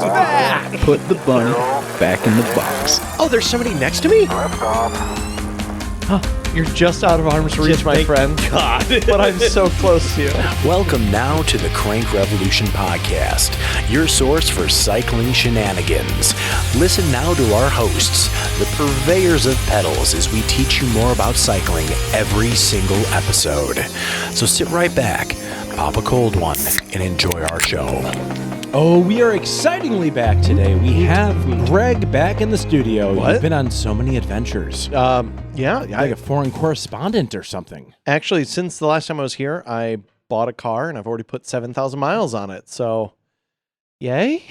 back. Put the bunny back in the box. Oh, there's somebody next to me? You're just out of arm's reach, my friend. God. But I'm so close to you. Welcome now to the Crank Revolution Podcast, your source for cycling shenanigans. Listen now to our hosts, the purveyors of pedals, as we teach you more about cycling every single episode. So sit right back, pop a cold one, and enjoy our show. Oh, we are excitingly back today. We have Greg back in the studio. What? You've been on so many adventures. Yeah. Like a foreign correspondent or something. Actually, since the last time I was here, I bought a car and I've already put 7,000 miles on it. So, yay.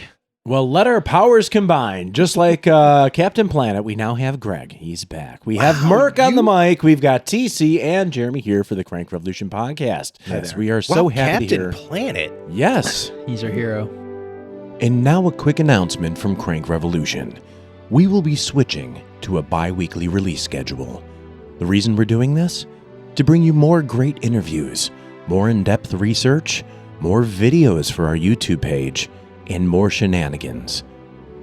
Well, let our powers combine. Just like Captain Planet, we now have Greg. He's back. We have Merc on the mic. We've got TC and Jeremy here for the Crank Revolution Podcast. Yes, we are so happy to hear. Captain Planet. Yes. He's our hero. And now a quick announcement from Crank Revolution. We will be switching to a bi-weekly release schedule. The reason we're doing this? To bring you more great interviews, more in-depth research, more videos for our YouTube page, and more shenanigans.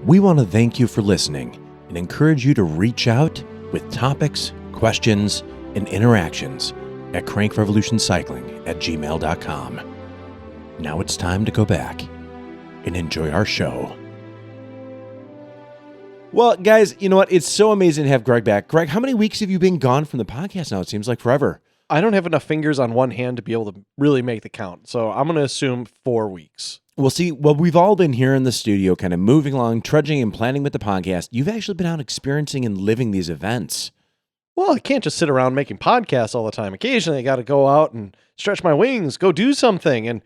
We want to thank you for listening and encourage you to reach out with topics, questions, and interactions at crankrevolutioncycling@gmail.com. Now it's time to go back and enjoy our show. Well, guys, you know what? It's so amazing to have Greg back. Greg, how many weeks have you been gone from the podcast now? It seems like forever. I don't have enough fingers on one hand to be able to really make the count. So I'm going to assume 4 weeks. Well, we've all been here in the studio kind of moving along, trudging and planning with the podcast. You've actually been out experiencing and living these events. Well, I can't just sit around making podcasts all the time. Occasionally, I got to go out and stretch my wings, go do something, and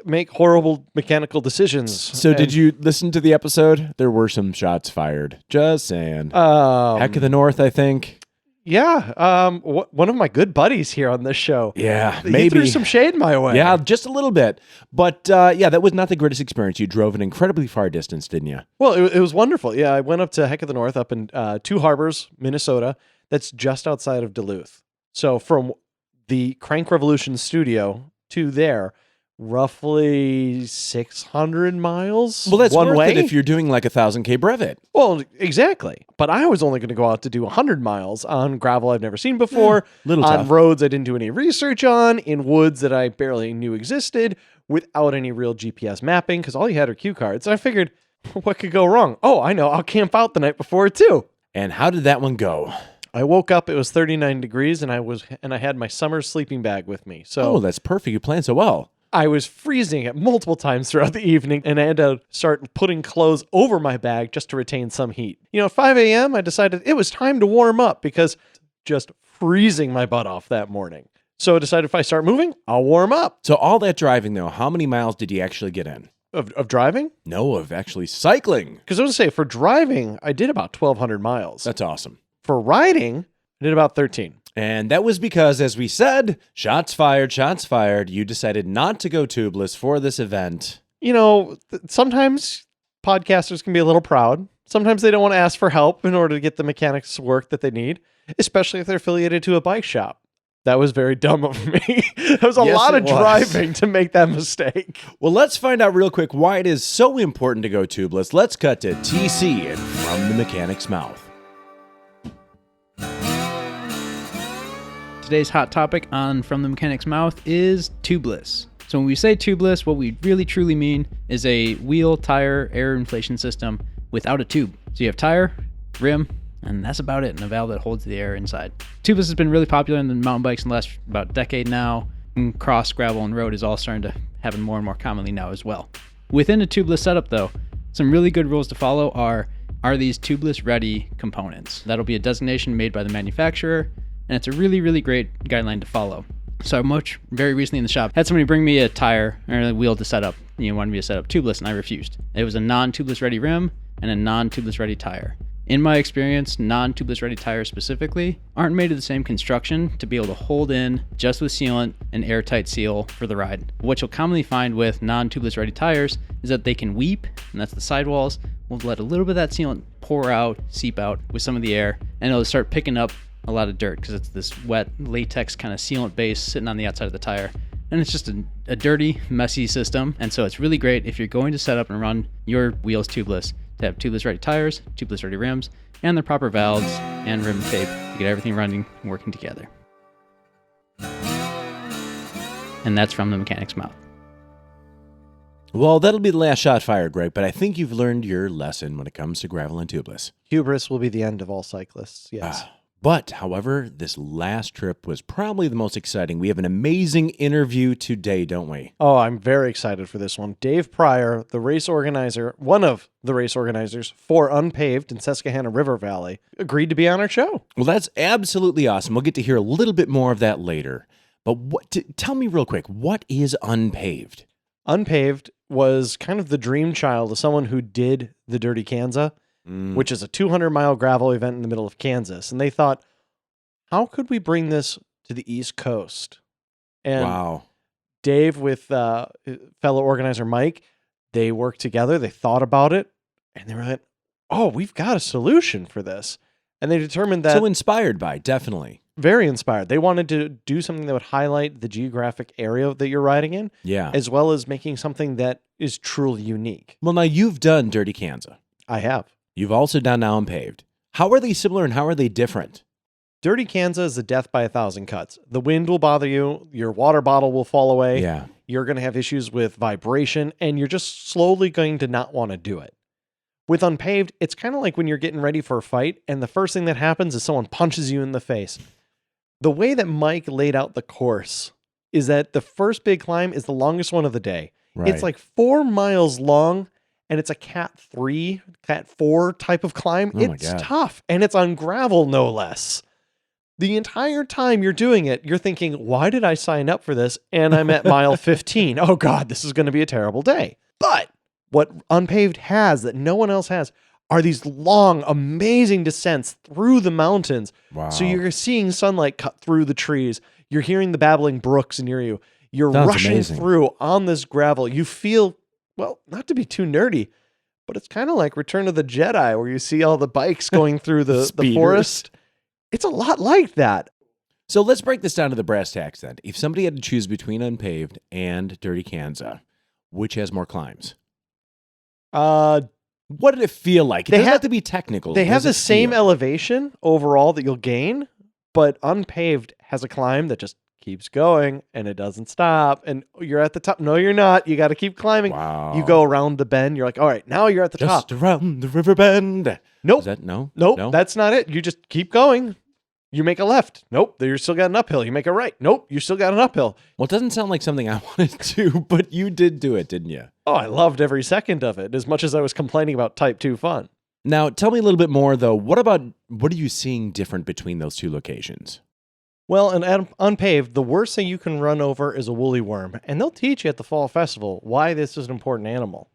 make horrible mechanical decisions. So did you listen to the episode? There were some shots fired. Just saying. Heck of the North, I think. Yeah. One of my good buddies here on this show. Yeah, He maybe. threw some shade my way. Yeah, just a little bit. But yeah, that was not the greatest experience. You drove an incredibly far distance, didn't you? Well, it was wonderful. Yeah, I went up to Heck of the North up in Two Harbors, Minnesota. That's just outside of Duluth. So from the Crank Revolution studio to there, roughly 600 miles. Well, that's one worth way it if you're doing like 1,000K brevet. Well, exactly. But I was only going to go out to do 100 miles on gravel I've never seen before, little on tough. roads I didn't do any research on, in woods that I barely knew existed, without any real GPS mapping, because all you had are cue cards. And I figured, what could go wrong? Oh, I know. I'll camp out the night before too. And how did that one go? I woke up, it was 39 degrees, and I had my summer sleeping bag with me. So Oh, that's perfect. You planned so well. I was freezing it multiple times throughout the evening, and I had to start putting clothes over my bag just to retain some heat. At 5 a.m., I decided it was time to warm up because just freezing my butt off that morning. So I decided if I start moving, I'll warm up. So all that driving, though, how many miles did you actually get in? Of driving? No, of actually cycling. Because I was going to say, for driving, I did about 1,200 miles. That's awesome. For riding, I did about 13. And that was because, as we said, shots fired, shots fired. You decided not to go tubeless for this event. Sometimes podcasters can be a little proud. Sometimes they don't want to ask for help in order to get the mechanics work that they need, especially if they're affiliated to a bike shop. That was very dumb of me. There was a lot of driving to make that mistake. Well, let's find out real quick why it is so important to go tubeless. Let's cut to TC and From the Mechanic's Mouth. Today's hot topic on From the Mechanic's Mouth is tubeless. So when we say tubeless, what we really truly mean is a wheel, tire, air inflation system without a tube. So you have tire, rim, and that's about it, and a valve that holds the air inside. Tubeless has been really popular in the mountain bikes in the last about decade now. And cross, gravel, and road is all starting to happen more and more commonly now as well. Within a tubeless setup though, some really good rules to follow are these tubeless ready components. That'll be a designation made by the manufacturer, and it's a really, really great guideline to follow. So very recently in the shop, had somebody bring me a tire or a wheel to set up. Wanted me to set up tubeless, and I refused. It was a non-tubeless ready rim and a non-tubeless ready tire. In my experience, non-tubeless ready tires specifically aren't made of the same construction to be able to hold in just with sealant and airtight seal for the ride. What you'll commonly find with non-tubeless ready tires is that they can weep, and that's the sidewalls. We'll let a little bit of that sealant pour out, seep out with some of the air, and it'll start picking up a lot of dirt because it's this wet latex kind of sealant base sitting on the outside of the tire. And it's just a dirty, messy system. And so it's really great if you're going to set up and run your wheels tubeless to have tubeless ready tires, tubeless ready rims, and the proper valves and rim tape to get everything running and working together. And that's from the mechanic's mouth. Well, that'll be the last shot fired, Greg, but I think you've learned your lesson when it comes to gravel and tubeless. Hubris will be the end of all cyclists, yes. But, however, this last trip was probably the most exciting. We have an amazing interview today, don't we? Oh, I'm very excited for this one. Dave Pryor, the race organizer, one of the race organizers for unPAved in Susquehanna River Valley, agreed to be on our show. Well, that's absolutely awesome. We'll get to hear a little bit more of that later. But tell me real quick, what is unPAved? unPAved was kind of the dream child of someone who did the Dirty Kansas, which is a 200-mile gravel event in the middle of Kansas. And they thought, how could we bring this to the East Coast? And wow. Dave with fellow organizer Mike, they worked together. They thought about it, and they were like, oh, we've got a solution for this. And they determined that... So inspired by, definitely. Very inspired. They wanted to do something that would highlight the geographic area that you're riding in, as well as making something that is truly unique. Well, now you've done Dirty Kansas. I have. You've also done now unPAved. How are they similar and how are they different? Dirty Kansas is a death by 1,000 cuts. The wind will bother you. Your water bottle will fall away. Yeah. You're going to have issues with vibration, and you're just slowly going to not want to do it. With unPAved, it's kind of like when you're getting ready for a fight, and the first thing that happens is someone punches you in the face. The way that Mike laid out the course is that the first big climb is the longest one of the day. Right. It's like 4 miles long, and it's a Cat 3, Cat 4 type of climb. It's tough, and it's on gravel, no less. The entire time you're doing it, you're thinking, why did I sign up for this? And I'm at mile 15. Oh, God, this is going to be a terrible day. But what unPAved has that no one else has are these long, amazing descents through the mountains. Wow. So you're seeing sunlight cut through the trees. You're hearing the babbling brooks near you. You're rushing through on this gravel. You feel, well, not to be too nerdy, but it's kind of like Return of the Jedi, where you see all the bikes going through the forest. It's a lot like that. So let's break this down to the brass tacks then. If somebody had to choose between unPAved and Dirty Kansas, which has more climbs? What did it feel like? It doesn't have to be technical. They have the same elevation overall that you'll gain, but unPAved has a climb that just keeps going and it doesn't stop. And you're at the top. No, you're not. You got to keep climbing. Wow. You go around the bend. You're like, all right, now you're at the top. Just around the river bend. Nope. Is that no? Nope. That's not it. You just keep going. You make a left. Nope. You still got an uphill. You make a right. Nope. You still got an uphill. Well, it doesn't sound like something I wanted to, but you did do it, didn't you? Oh, I loved every second of it, as much as I was complaining about Type 2 fun. Now, tell me a little bit more, though. What are you seeing different between those two locations? Well, in unPAved, the worst thing you can run over is a woolly worm, and they'll teach you at the Fall Festival why this is an important animal.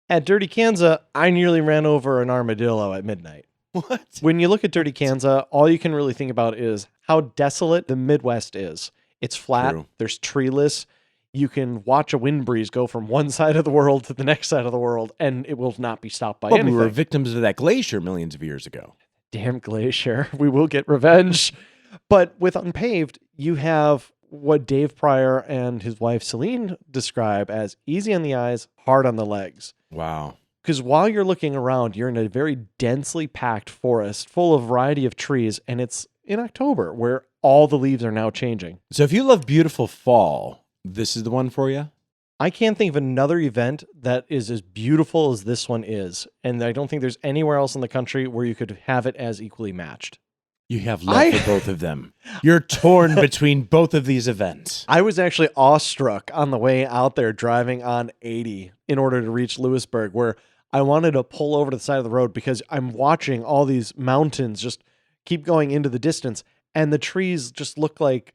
At Dirty Kansas, I nearly ran over an armadillo at midnight. What? When you look at Dirty Kansas, all you can really think about is how desolate the Midwest is. It's flat. True. There's treeless. You can watch a wind breeze go from one side of the world to the next side of the world, and it will not be stopped by anything. We were victims of that glacier millions of years ago. Damn glacier. We will get revenge. But with unPAved, you have what Dave Pryor and his wife Celine describe as easy on the eyes, hard on the legs. Wow. Because while you're looking around, you're in a very densely packed forest full of variety of trees, and it's in October where all the leaves are now changing. So if you love beautiful fall, this is the one for you? I can't think of another event that is as beautiful as this one is, and I don't think there's anywhere else in the country where you could have it as equally matched. You have love for both of them. You're torn between both of these events. I was actually awestruck on the way out there driving on 80 in order to reach Lewisburg, where I wanted to pull over to the side of the road because I'm watching all these mountains just keep going into the distance, and the trees just look like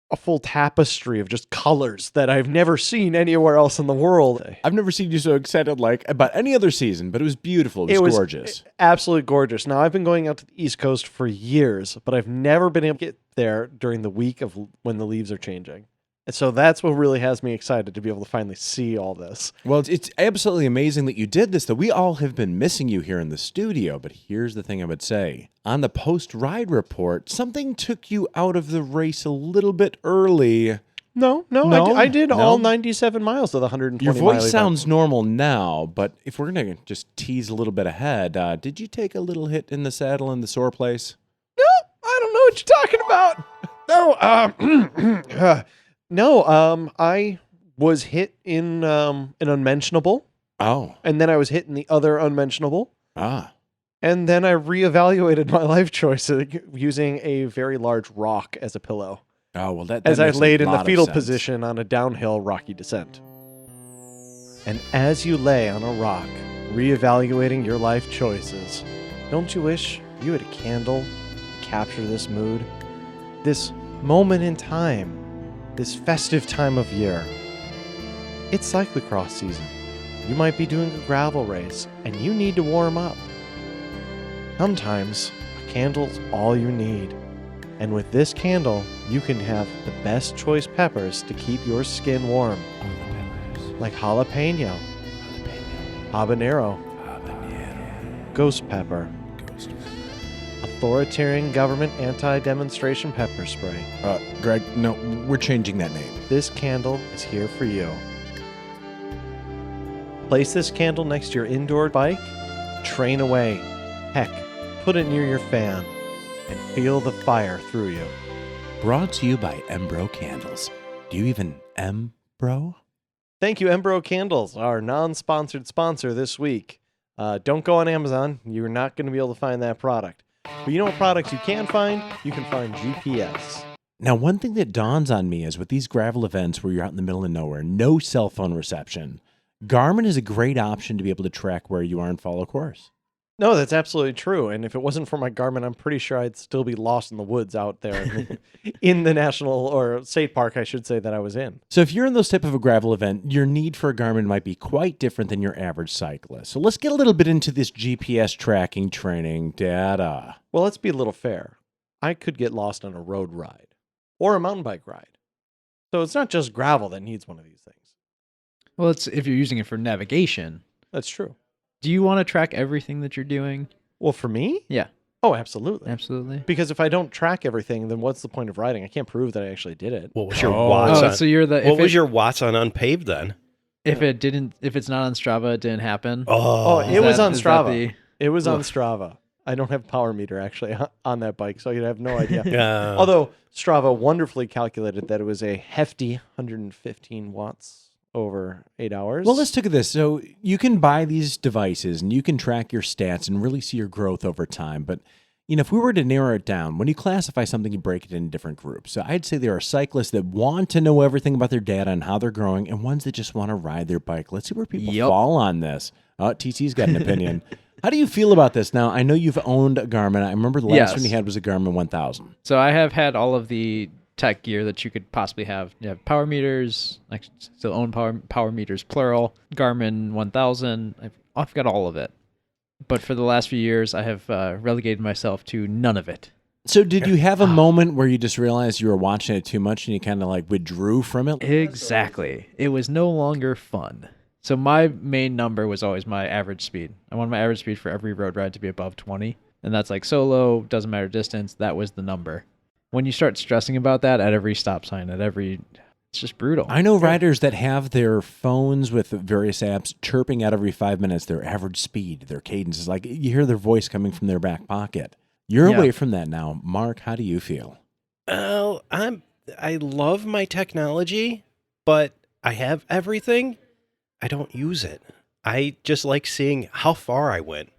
a full tapestry of just colors that I've never seen anywhere else in the world. I've never seen you so excited about any other season, but it was beautiful. It was gorgeous. Absolutely gorgeous. Now, I've been going out to the East Coast for years, but I've never been able to get there during the week of when the leaves are changing. And so that's what really has me excited to be able to finally see all this. Well, it's absolutely amazing that you did this, though. We all have been missing you here in the studio, but here's the thing I would say. On the post-ride report, something took you out of the race a little bit early. No, No? I did No? all 97 miles of the 120 Your mile voice event. sounds normal now, but if we're going to just tease a little bit ahead, did you take a little hit in the saddle in the sore place? I don't know what you're talking about. No, no. I was hit in an unmentionable, Oh. and then I was hit in the other unmentionable, Ah. and then I reevaluated my life choices using a very large rock as a pillow, Oh, well, that as I makes a laid in the lot of fetal sense. position on a downhill rocky descent. And as you lay on a rock, reevaluating your life choices, don't you wish you had a candle to capture this mood? This moment in time, this festive time of year. It's cyclocross season. You might be doing a gravel race and you need to warm up. Sometimes a candle's all you need. And with this candle, you can have the best choice peppers to keep your skin warm. Like jalapeno, habanero, ghost pepper, authoritarian government anti-demonstration pepper spray. Greg, no, we're changing that name. This candle is here for you. Place this candle next to your indoor bike, train away. Heck, put it near your fan and feel the fire through you. Brought to you by Embro Candles. Do you even Embro? Thank you, Embro Candles, our non-sponsored sponsor this week. Don't go on Amazon. You're not going to be able to find that product. But you know what products you can find? You can find GPS. Now, one thing that dawns on me is with these gravel events where you're out in the middle of nowhere, no cell phone reception, Garmin is a great option to be able to track where you are and follow course. No, that's absolutely true. And if it wasn't for my Garmin, I'm pretty sure I'd still be lost in the woods out there in the national or state park, I should say, that I was in. So if you're in those type of a gravel event, your need for a Garmin might be quite different than your average cyclist. So let's get a little bit into this GPS tracking training data. Well, let's be a little fair. I could get lost on a road ride or a mountain bike ride. So it's not just gravel that needs one of these things. Well, it's if you're using it for navigation. That's true. Do you want to track everything that you're doing? Well, for me? Yeah, Oh, absolutely. absolutely. Because if I don't track everything, then what's the point of riding? I can't prove that I actually did it. What was your Oh. watts Oh, on? so you're the What was your watts on unpaved then? if it's not on Strava, it didn't happen. Oh, Oh, it was on is that Strava. It was on Oof. Strava. I don't have a power meter actually on that bike, so you'd have no idea. yeah. Although Strava wonderfully calculated that it was a hefty 115 watts over 8 hours. Well, let's look at this. So you can buy these devices and you can track your stats and really see your growth over time. But, if we were to narrow it down, when you classify something, you break it into different groups. So I'd say there are cyclists that want to know everything about their data and how they're growing, and ones that just want to ride their bike. Let's see where people Yep. fall on this. TC's got an opinion. How do you feel about this? Now, I know you've owned a Garmin. I remember the last Yes. one you had was a Garmin 1000. So I have had all of the tech gear that you could possibly have. You have power meters, I still own power meters plural, Garmin 1000. I've got all of it. But for the last few years, I have relegated myself to none of it. So did you have a moment where you just realized you were watching it too much and you kind of like withdrew from it? Exactly. It was no longer fun. So my main number was always my average speed. I wanted my average speed for every road ride to be above 20. And that's like solo, doesn't matter distance. That was the number. When you start stressing about that at every stop sign, it's just brutal. I know riders that have their phones with various apps chirping out every 5 minutes their average speed, their cadence. Is like you hear their voice coming from their back pocket. You're Yeah. away from that now. Mark, how do you feel? Well, I love my technology, but I have everything. I don't use it. I just like seeing how far I went.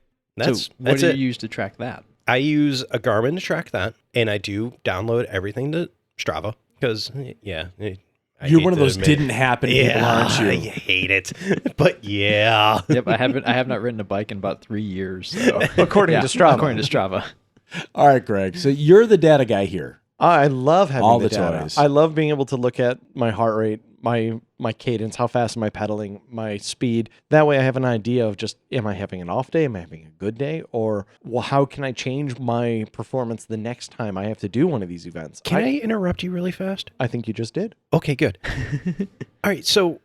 So what That's do it. you use to track that? I use a Garmin to track that, and I do download everything to Strava because, yeah. I You're hate one of to those admit it. didn't happen people, Yeah, aren't I you? hate it, but yeah. Yep, I have not ridden a bike in about 3 years. So. According to Strava. According to Strava. All right, Greg. So you're the data guy here. I love having All the the data. toys. I love being able to look at my heart rate, my cadence, how fast am I pedaling, my speed. That way I have an idea of just, am I having an off day? Am I having a good day? Or, well, how can I change my performance the next time I have to do one of these events? Can I interrupt you really fast? I think you just did. Okay, good. All right, so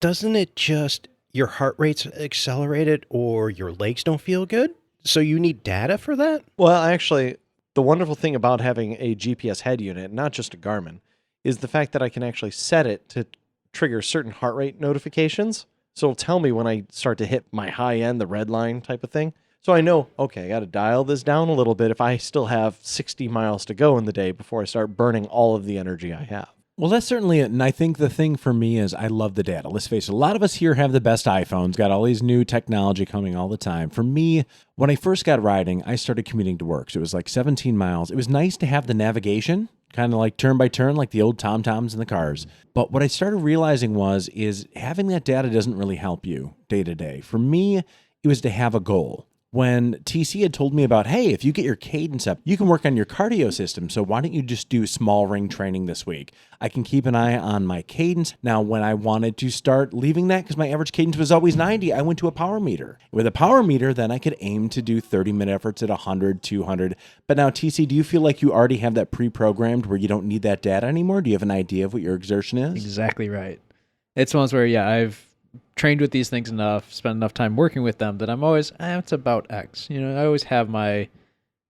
doesn't it just your heart rate's accelerated or your legs don't feel good? So you need data for that? Well, actually, the wonderful thing about having a GPS head unit, not just a Garmin, is the fact that I can actually set it to trigger certain heart rate notifications. So it'll tell me when I start to hit my high end, the red line type of thing. So I know, okay, I got to dial this down a little bit if I still have 60 miles to go in the day before I start burning all of the energy I have. Well, that's certainly it. And I think the thing for me is I love the data. Let's face it, a lot of us here have the best iPhones, got all these new technology coming all the time. For me, when I first got riding, I started commuting to work. So it was like 17 miles. It was nice to have the navigation, kind of like turn by turn, like the old TomToms in the cars. But what I started realizing is having that data doesn't really help you day to day. For me, it was to have a goal. When TC had told me about, hey, if you get your cadence up, you can work on your cardio system. So why don't you just do small ring training this week? I can keep an eye on my cadence. Now, when I wanted to start leaving that, because my average cadence was always 90, I went to a power meter. With a power meter, then I could aim to do 30-minute efforts at 100, 200. But now, TC, do you feel like you already have that pre-programmed where you don't need that data anymore? Do you have an idea of what your exertion is? Exactly right. It's ones where, I've trained with these things enough, spent enough time working with them that I'm always, it's about X. I always have I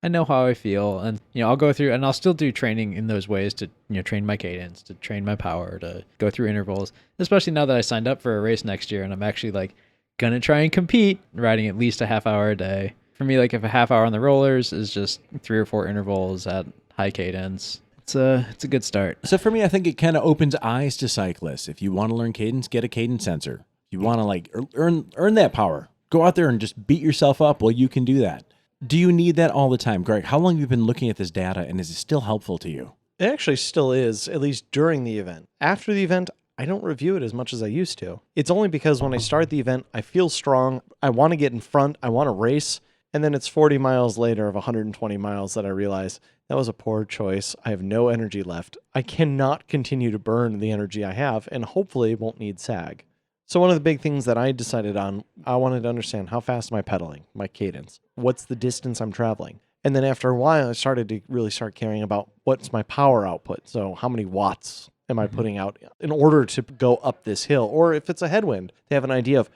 know how I feel, and I'll go through and I'll still do training in those ways to train my cadence, to train my power, to go through intervals, especially now that I signed up for a race next year and I'm actually gonna try and compete, riding at least a half hour a day. For me, if a half hour on the rollers is just 3 or 4 intervals at high cadence, it's a good start. So for me, I think it kind of opens eyes to cyclists. If you want to learn cadence, get a cadence sensor. If you want to earn that power, go out there and just beat yourself up. Well, you can do that. Do you need that all the time? Greg, how long have you been looking at this data, and is it still helpful to you? It actually still is, at least during the event. After the event, I don't review it as much as I used to. It's only because when I start the event, I feel strong. I want to get in front. I want to race. And then it's 40 miles later of 120 miles that I realize that was a poor choice. I have no energy left. I cannot continue to burn the energy I have, and hopefully won't need SAG. So one of the big things that I decided on, I wanted to understand how fast am I pedaling, my cadence, what's the distance I'm traveling. And then after a while, I started to really start caring about what's my power output. So how many watts am I putting out in order to go up this hill? Or if it's a headwind, to have an idea of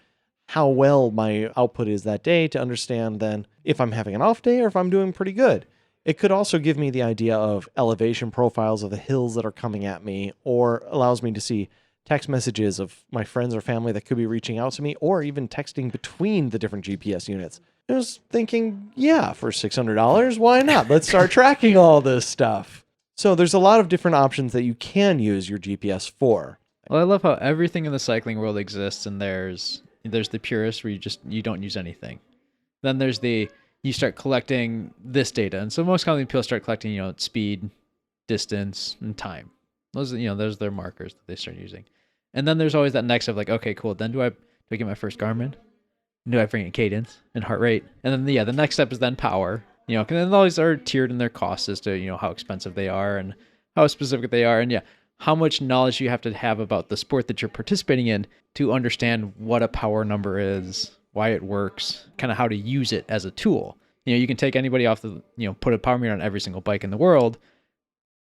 how well my output is that day, to understand then if I'm having an off day or if I'm doing pretty good. It could also give me the idea of elevation profiles of the hills that are coming at me, or allows me to see text messages of my friends or family that could be reaching out to me, or even texting between the different GPS units. I was thinking, for $600, why not? Let's start tracking all this stuff. So there's a lot of different options that you can use your GPS for. Well, I love how everything in the cycling world exists, and there's the purist where you don't use anything. Then there's you start collecting this data, and so most commonly people start collecting speed, distance, and time. Those are their markers that they start using. And then there's always that next of okay, cool. Then do I get my first Garmin? Do I bring in cadence and heart rate? And then the next step is then power. And then all these are tiered in their costs as to how expensive they are and how specific they are, and how much knowledge you have to have about the sport that you're participating in to understand what a power number is, why it works, kind of how to use it as a tool. You can take anybody off put a power meter on every single bike in the world,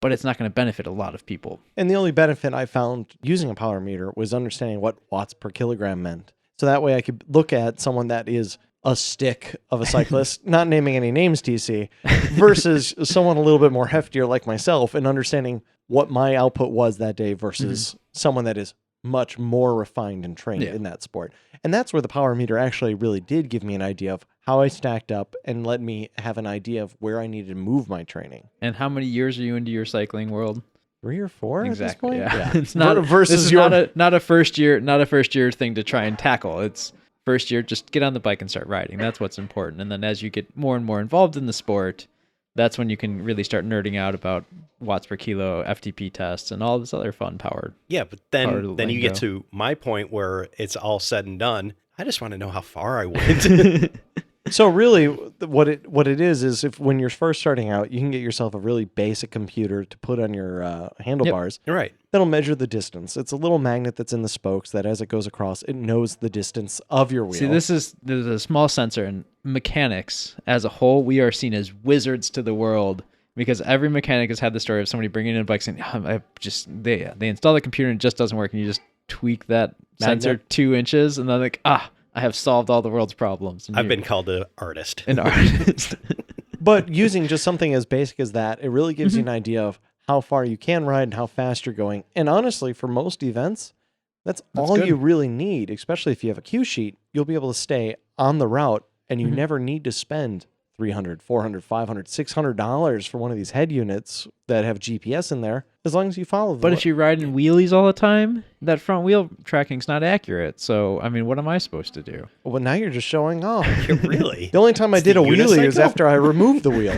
but it's not going to benefit a lot of people. And the only benefit I found using a power meter was understanding what watts per kilogram meant. So that way I could look at someone that is a stick of a cyclist, not naming any names, TC, versus someone a little bit more heftier like myself, and understanding what my output was that day versus someone that is much more refined and trained in that sport. And that's where the power meter actually really did give me an idea of how I stacked up and let me have an idea of where I needed to move my training. And how many years are you into your cycling world? 3 or 4 exactly, at this point? Yeah. It's not versus not a first year thing to try and tackle. It's first year, just get on the bike and start riding. That's what's important. And then as you get more and more involved in the sport, that's when you can really start nerding out about watts per kilo, FTP tests, and all this other fun power. Yeah, but then you get to my point where it's all said and done. I just want to know how far I went. So really, what it is if when you're first starting out, you can get yourself a really basic computer to put on your handlebars. Yep, right. That'll measure the distance. It's a little magnet that's in the spokes that as it goes across, it knows the distance of your wheel. See, there's a small sensor, and mechanics as a whole, we are seen as wizards to the world, because every mechanic has had the story of somebody bringing in a bike saying, they install the computer and it just doesn't work, and you just tweak that sensor 2 inches, and they're I have solved all the world's problems. And I've been called an artist. An artist. But using just something as basic as that, it really gives you an idea of how far you can ride and how fast you're going. And honestly, for most events, that's all good. you really need, especially if you have a cue sheet. You'll be able to stay on the route, and you Mhm. never need to spend $300, $400, $500, $600 for one of these head units that have GPS in there, as long as you follow them. But if you're riding wheelies all the time, that front wheel tracking's not accurate. So, I mean, what am I supposed to do? Well, now you're just showing off. Really? The only time I It's did the a wheelie is unicycle? after I removed the wheel.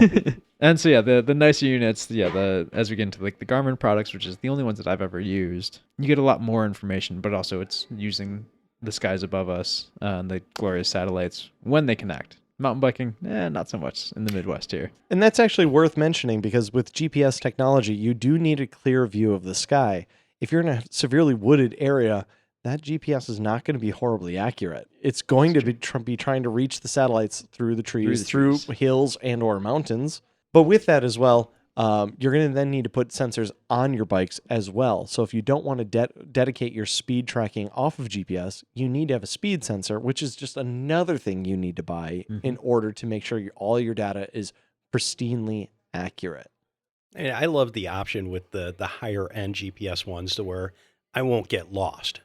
And so, yeah, the nicer units, as we get into like the Garmin products, which is the only ones that I've ever used, you get a lot more information, but also it's using the skies above us and the glorious satellites when they connect. Mountain biking, not so much in the Midwest here. And that's actually worth mentioning because with GPS technology, you do need a clear view of the sky. If you're in a severely wooded area, that GPS is not going to be horribly accurate. It's going to be trying to reach the satellites through the trees, through hills and or mountains. But with that as well, you're going to then need to put sensors on your bikes as well. So if you don't want to dedicate your speed tracking off of GPS, you need to have a speed sensor, which is just another thing you need to buy in order to make sure all your data is pristinely accurate. And I love the option with the higher end GPS ones to where I won't get lost.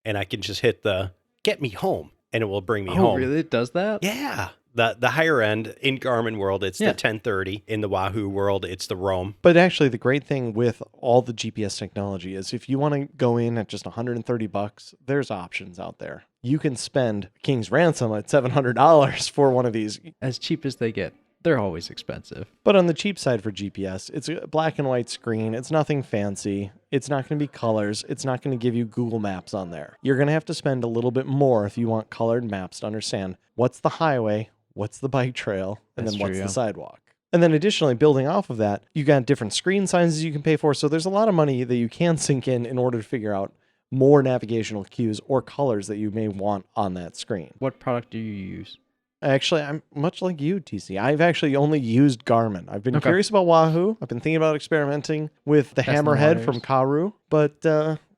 And I can just hit the get me home and it will bring me home. Oh, really? It does that? Yeah. The higher end in Garmin world, it's the Yeah. 1030. In the Wahoo world, it's the Roam. But actually, the great thing with all the GPS technology is if you want to go in at just $130, there's options out there. You can spend King's ransom at $700 for one of these. As cheap as they get. They're always expensive. But on the cheap side for GPS, it's a black and white screen. It's nothing fancy. It's not going to be colors. It's not going to give you Google Maps on there. You're going to have to spend a little bit more if you want colored maps to understand what's the highway, what's the bike trail, and That's then what's true, yeah. the sidewalk. And then additionally, building off of that, you got different screen sizes you can pay for. So there's a lot of money that you can sink in order to figure out more navigational cues or colors that you may want on that screen. What product do you use? Actually, I'm much like you, TC. I've actually only used Garmin. I've been Okay. curious about Wahoo. I've been thinking about experimenting with the Testing the Hammerhead waters. from Karu, but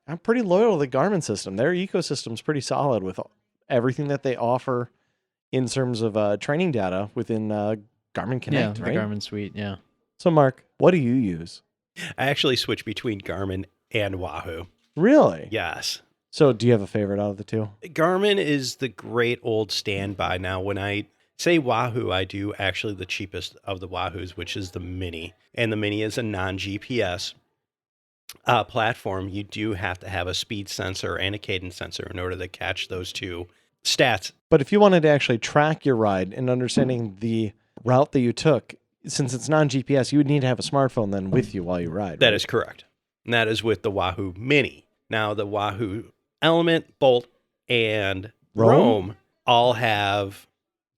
I'm pretty loyal to the Garmin system. Their ecosystem's pretty solid with everything that they offer in terms of training data within Garmin Connect, the right? Garmin Suite, yeah. So, Mark, what do you use? I actually switch between Garmin and Wahoo. Really? Yes. So, do you have a favorite out of the two? Garmin is the great old standby now. When I say Wahoo, I do actually the cheapest of the Wahoos, which is the Mini. And the Mini is a non-GPS platform. You do have to have a speed sensor and a cadence sensor in order to catch those two stats. But if you wanted to actually track your ride and understanding the route that you took, since it's non-GPS, you would need to have a smartphone then with you while you ride. That right? is correct. And that is with the Wahoo Mini. Now, the Wahoo Element, Bolt, and Roam all have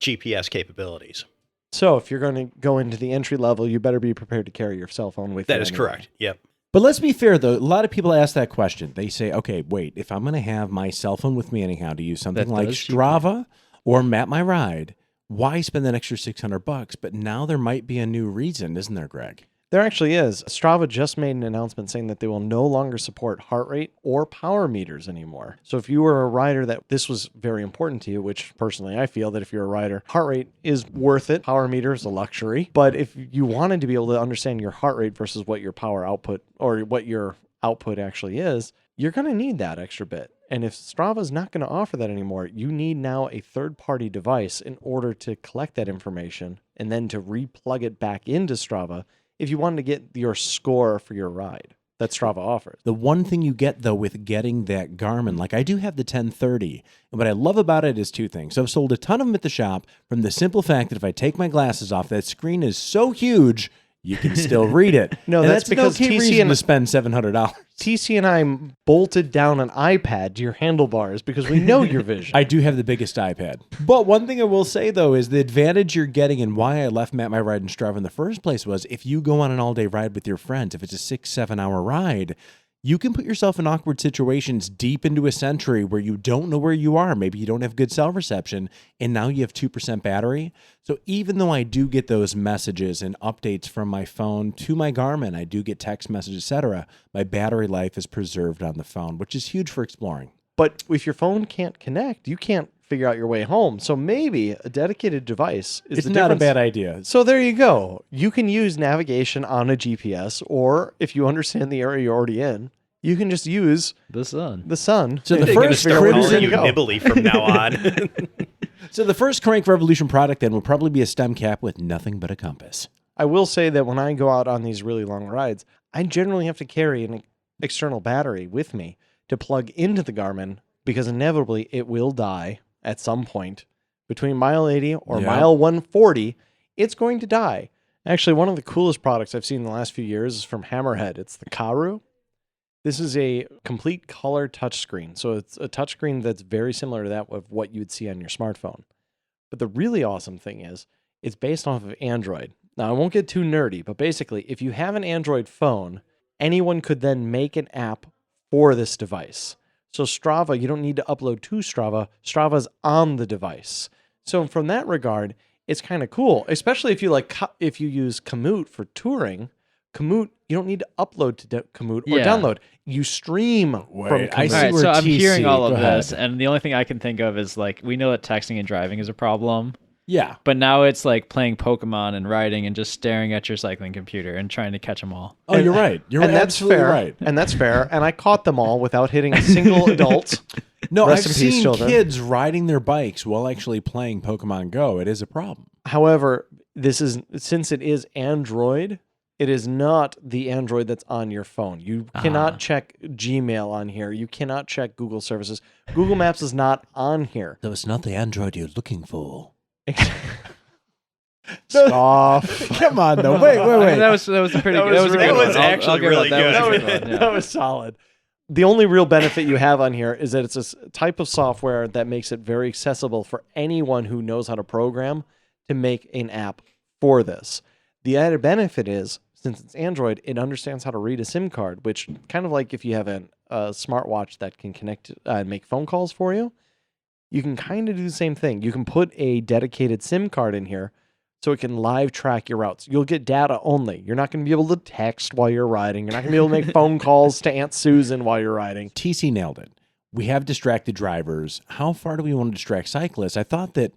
GPS capabilities. So if you're going to go into the entry level, you better be prepared to carry your cell phone with you. That is anyway. correct. Yep. But let's be fair, though. A lot of people ask that question. They say, okay, wait, if I'm going to have my cell phone with me anyhow to use something That like does Strava or Map My Ride, why spend that extra $600? But now there might be a new reason, isn't there, Greg? There actually is. Strava just made an announcement saying that they will no longer support heart rate or power meters anymore. So if you were a rider that this was very important to you, which personally I feel that if you're a rider, heart rate is worth it. Power meter is a luxury. But if you wanted to be able to understand your heart rate versus what your power output or what your output actually is, you're going to need that extra bit. And if Strava is not going to offer that anymore, you need now a third-party device in order to collect that information and then to replug it back into Strava if you wanted to get your score for your ride that Strava offers. The one thing you get, though, with getting that Garmin, like I do have the 1030, and what I love about it is two things. So I've sold a ton of them at the shop from the simple fact that if I take my glasses off, that screen is so huge, you can still read it. No, And that's an because okay TC reason and- to spend $700. TC and I bolted down an iPad to your handlebars because we know your vision. I do have the biggest iPad. But one thing I will say, though, is the advantage you're getting and why I left Map My Ride and Strava in the first place was if you go on an all-day ride with your friends, if it's a 6-7 hour ride, you can put yourself in awkward situations deep into a century where you don't know where you are. Maybe you don't have good cell reception, and now you have 2% battery. So even though I do get those messages and updates from my phone to my Garmin, I do get text messages, etc., my battery life is preserved on the phone, which is huge for exploring. But if your phone can't connect, you can't figure out your way home. So maybe a dedicated device is It's the not a difference. bad idea. So there you go. You can use navigation on a GPS, or if you understand the area you're already in, you can just use The sun. the sun. So the They're going to first start where calling to you go. Nibbly from now on. So the first Crank Revolution product then will probably be a stem cap with nothing but a compass. I will say that when I go out on these really long rides, I generally have to carry an external battery with me to plug into the Garmin because inevitably it will die at some point between mile 80 or Yeah. mile 140. It's going to die. Actually, one of the coolest products I've seen in the last few years is from Hammerhead. It's the Karu. This is a complete color touchscreen. So it's a touchscreen that's very similar to that of what you would see on your smartphone. But the really awesome thing is it's based off of Android. Now, I won't get too nerdy, but basically, if you have an Android phone, anyone could then make an app for this device. So Strava, you don't need to upload to Strava. Strava's on the device. So from that regard, it's kind of cool, especially if you if you use Komoot for touring. Komoot, you don't need to upload to Komoot or Yeah. download. You stream from Wait, I Komoot. see All right, where so I'm TC hearing all go of this, ahead. and the only thing I can think of is like we know that texting and driving is a problem, Yeah. but now it's like playing Pokemon and riding and just staring at your cycling computer and trying to catch them all. Oh, you're right. You're And that's absolutely fair. right. And that's fair. And I caught them all without hitting a single adult. No, Rest I've in peace, seen children. kids riding their bikes while actually playing Pokemon Go. It is a problem. However, since it is Android, it is not the Android that's on your phone. You cannot check Gmail on here. You cannot check Google services. Google Maps is not on here. So it's not the Android you're looking for. Scoff. Come on, though. Wait. I mean, that was a pretty That good. was That was a really good good. one. That was actually give it really that. good. That was a That good one, yeah. that was solid. The only real benefit you have on here is that it's a type of software that makes it very accessible for anyone who knows how to program to make an app for this. The added benefit is, since it's Android, it understands how to read a SIM card, which kind of like if you have a smartwatch that can connect and make phone calls for you, you can kind of do the same thing. You can put a dedicated SIM card in here so it can live track your routes. You'll get data only. You're not going to be able to text while you're riding. You're not going to be able to make phone calls to Aunt Susan while you're riding. TC nailed it. We have distracted drivers. How far do we want to distract cyclists? I thought that,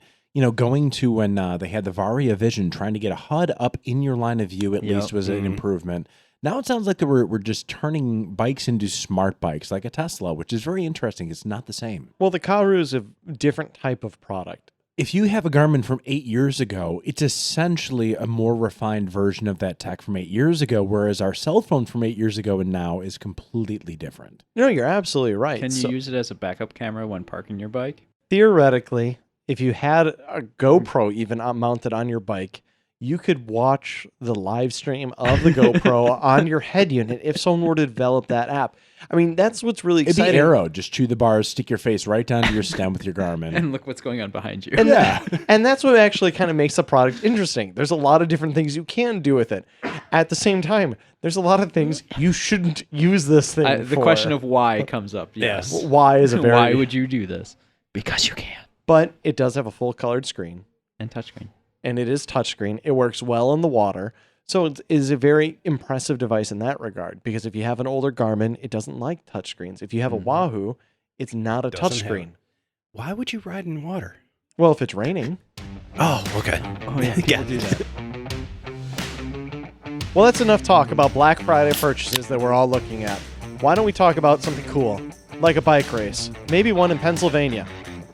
going to when they had the Varia Vision, trying to get a HUD up in your line of view at Yep. least was an improvement. Now it sounds like that we're just turning bikes into smart bikes, like a Tesla, which is very interesting. It's not the same. Well, the Karu is a different type of product. If you have a Garmin from 8 years ago, it's essentially a more refined version of that tech from 8 years ago, whereas our cell phone from 8 years ago and now is completely different. No, you're absolutely right. Can you So, use it as a backup camera when parking your bike? theoretically, if you had a GoPro even mounted on your bike, you could watch the live stream of the GoPro on your head unit if someone were to develop that app. I mean, that's what's really It'd be exciting. Arrow. Just chew the bars, stick your face right down to your stem with your Garmin. And look what's going on behind you. And, Yeah. and that's what actually kind of makes the product interesting. There's a lot of different things you can do with it. At the same time, there's a lot of things you shouldn't use this thing The for. question of why comes up. Yes. Yes. why is a very... Why would you do this? Because you can. But it does have a full colored screen, And touchscreen. and it is touchscreen. It works well in the water. So it is a very impressive device in that regard, because if you have an older Garmin, it doesn't like touchscreens. If you have a Wahoo, it's not a Doesn't have- touchscreen. Why would you ride in water? Well, if it's raining. Oh, okay. Oh, yeah. Yeah. Do that. Well, that's enough talk about Black Friday purchases that we're all looking at. Why don't we talk about something cool, like a bike race? Maybe one in Pennsylvania.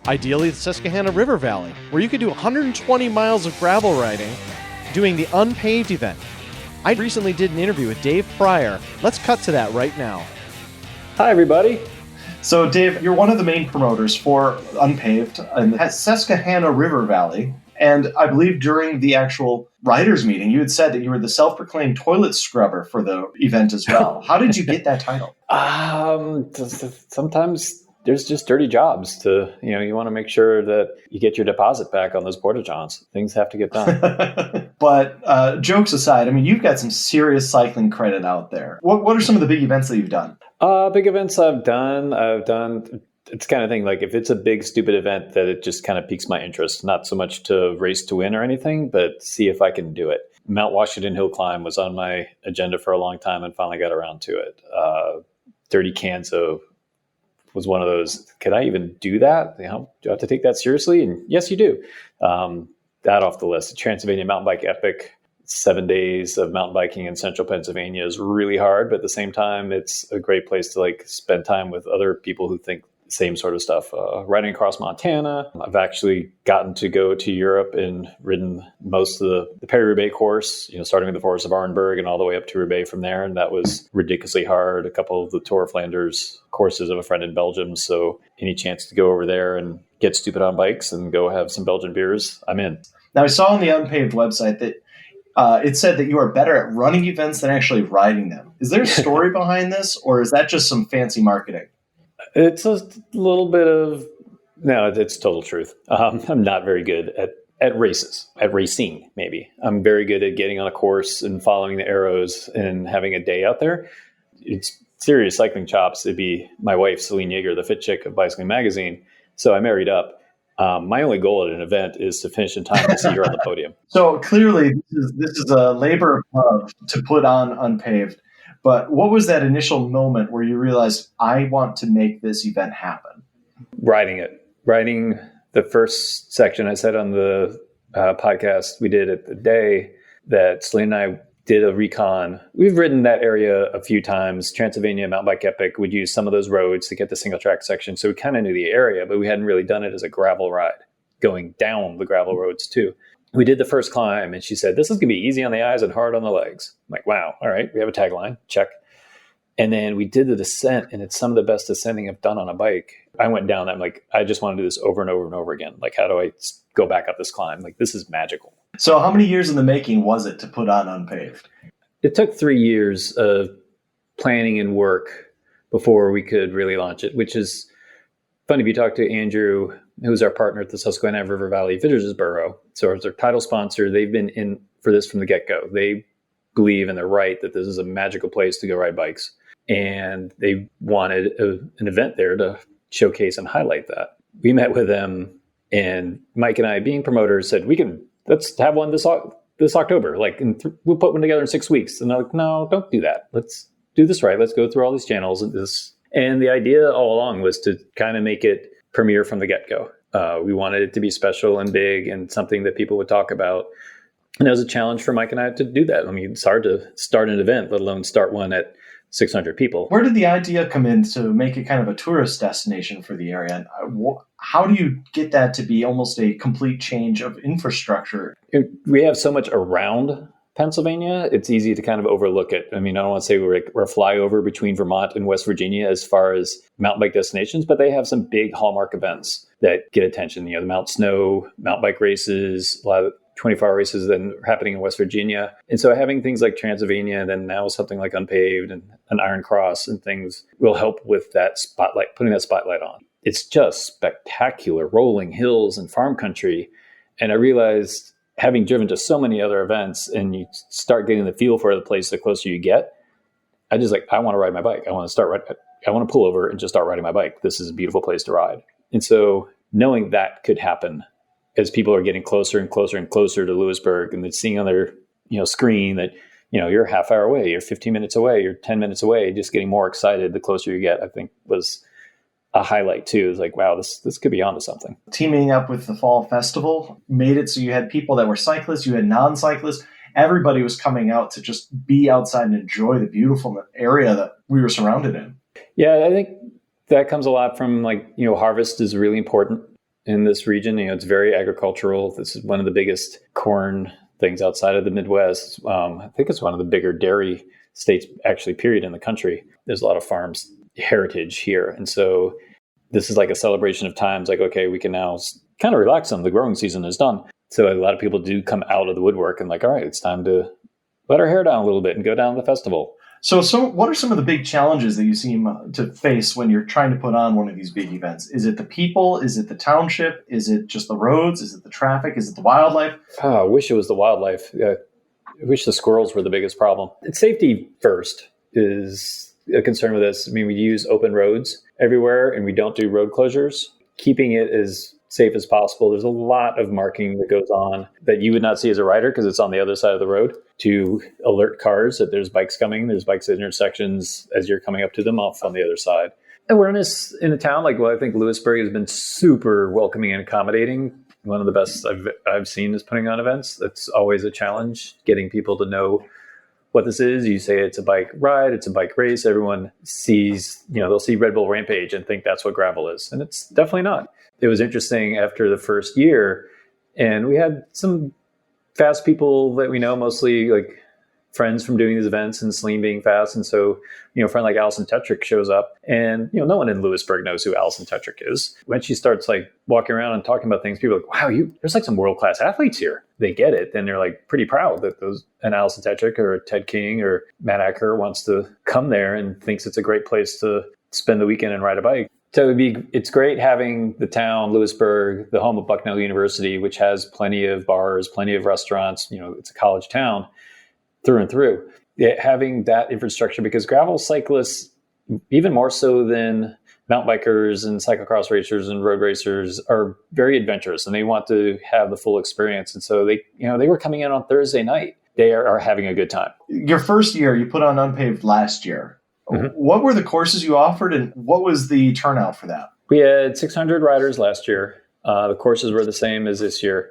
Ideally, the Susquehanna River Valley, where you could do 120 miles of gravel riding doing the unPAved event. I recently did an interview with Dave Pryor. Let's cut to that right now. Hi, everybody. So, Dave, you're one of the main promoters for unPAved in the Susquehanna River Valley. And I believe during the actual riders meeting, you had said that you were the self-proclaimed toilet scrubber for the event as well. How did you get that title? Sometimes there's just dirty jobs to, you want to make sure that you get your deposit back on those porta johns. Things have to get done. But jokes aside, I mean, you've got some serious cycling credit out there. What are some of the big events that you've done? Big events I've done, it's kind of thing, like if it's a big, stupid event that it just kind of piques my interest, not so much to race to win or anything, but see if I can do it. Mount Washington Hill Climb was on my agenda for a long time and finally got around to it. 30 cans of was one of those, can I even do that? Do I have to take that seriously? And yes, you do. That off the list. The Transylvania Mountain Bike Epic, 7 days of mountain biking in central Pennsylvania is really hard, but at the same time, it's a great place to like spend time with other people who think the same sort of stuff. Riding across Montana, I've actually gotten to go to Europe and ridden most of the Paris-Roubaix course, starting with the Forest of Arnberg and all the way up to Roubaix from there. And that was ridiculously hard. A couple of the Tour of Flanders courses of a friend in Belgium. So any chance to go over there and get stupid on bikes and go have some Belgian beers, I'm in. Now, I saw on the unPAved website that it said that you are better at running events than actually riding them. Is there a story behind this, or is that just some fancy marketing? It's a little bit of, no, it's total truth. I'm not very good at races, at racing, maybe. I'm very good at getting on a course and following the arrows and having a day out there. It's serious cycling chops. It'd be my wife, Celine Yeager, the fit chick of Bicycling Magazine. So I married up. My only goal at an event is to finish in time to see her on the podium. So clearly, this is a labor of love to put on unPAved. But what was that initial moment where you realized, I want to make this event happen? Riding the first section I said on the podcast we did at the day that Celine and I did a recon. We've ridden that area a few times. Transylvania Mountain Bike Epic would use some of those roads to get the single track section. So we kind of knew the area, but we hadn't really done it as a gravel ride, going down the gravel roads too. We did the first climb and she said, this is going to be easy on the eyes and hard on the legs. I'm like, wow. All right. We have a tagline. Check. And then we did the descent and it's some of the best descending I've done on a bike. I went down. I'm like, I just want to do this over and over and over again. Like, how do I go back up this climb? Like, this is magical. So how many years in the making was it to put on unPAved? It took 3 years of planning and work before we could really launch it, which is funny. If you talk to Andrew, who's our partner at the Susquehanna River Valley Visitors Bureau, so as our title sponsor, they've been in for this from the get-go. They believe, and they're right, that this is a magical place to go ride bikes. And they wanted an event there to showcase and highlight that. We met with them, and Mike and I, being promoters, said, let's have one this October. We'll put one together in 6 weeks. And they're like, no, don't do that. Let's do this right. Let's go through all these channels. And the idea all along was to kind of make it premiere from the get-go. We wanted it to be special and big and something that people would talk about. And it was a challenge for Mike and I to do that. I mean, it's hard to start an event, let alone start one at 600 people. Where did the idea come in to make it kind of a tourist destination for the area? And how do you get that to be almost a complete change of infrastructure? We have so much around Pennsylvania, it's easy to kind of overlook it. I mean, I don't want to say we're a flyover between Vermont and West Virginia as far as mountain bike destinations, but they have some big hallmark events that get attention. The Mount Snow, mountain bike races, a lot of 24-hour races that are happening in West Virginia. And so having things like Transylvania, and then now something like unPAved and an Iron Cross and things will help with that spotlight, putting that spotlight on. It's just spectacular, rolling hills and farm country. And I realized, having driven to so many other events and you start getting the feel for the place the closer you get, I want to ride my bike. I want to pull over and just start riding my bike. This is a beautiful place to ride. And so knowing that could happen as people are getting closer and closer and closer to Lewisburg, and then seeing on their screen that you're a half hour away, you're 15 minutes away, you're 10 minutes away, just getting more excited the closer you get, I think was a highlight too. It's like, wow, this could be onto something. Teaming up with the Fall Festival made it so you had people that were cyclists, you had non-cyclists, everybody was coming out to just be outside and enjoy the beautiful area that we were surrounded in. Yeah, I think that comes a lot from harvest is really important in this region. It's very agricultural. This is one of the biggest corn things outside of the Midwest. I think it's one of the bigger dairy states, actually, period, in the country. There's a lot of farms heritage here. And so this is like a celebration of times, like, okay, we can now kind of relax on the growing season is done. So a lot of people do come out of the woodwork and like, all right, it's time to let our hair down a little bit and go down to the festival. So what are some of the big challenges that you seem to face when you're trying to put on one of these big events? Is it the people? Is it the township? Is it just the roads? Is it the traffic? Is it the wildlife? Oh, I wish it was the wildlife. I wish the squirrels were the biggest problem. Safety first is a concern with this. I mean, we use open roads everywhere and we don't do road closures. Keeping it as safe as possible. There's a lot of marking that goes on that you would not see as a rider because it's on the other side of the road to alert cars that there's bikes coming. There's bikes at intersections as you're coming up to them off on the other side. awareness in the town. Like, well, I think Lewisburg has been super welcoming and accommodating. One of the best I've seen is putting on events. That's always a challenge, getting people to know what this is. You say it's a bike ride, it's a bike race. Everyone sees, they'll see Red Bull Rampage and think that's what gravel is. And it's definitely not. It was interesting after the first year, and we had some fast people that we know, mostly like friends from doing these events and Celine being fast. And so, a friend like Allison Tetrick shows up, and, no one in Lewisburg knows who Allison Tetrick is. When she starts like walking around and talking about things, people are like, wow, there's like some world-class athletes here. They get it. Then they're like pretty proud that an Allison Tetrick or a Ted King or Matt Acker wants to come there and thinks it's a great place to spend the weekend and ride a bike. So it's great having the town, Lewisburg, the home of Bucknell University, which has plenty of bars, plenty of restaurants. It's a college town through and through. Having that infrastructure, because gravel cyclists, even more so than mountain bikers and cyclocross racers and road racers, are very adventurous and they want to have the full experience. And so they were coming in on Thursday night. They are having a good time. Your first year, you put on unPAved last year. Mm-hmm. What were the courses you offered, and what was the turnout for that? We had 600 riders last year. The courses were the same as this year.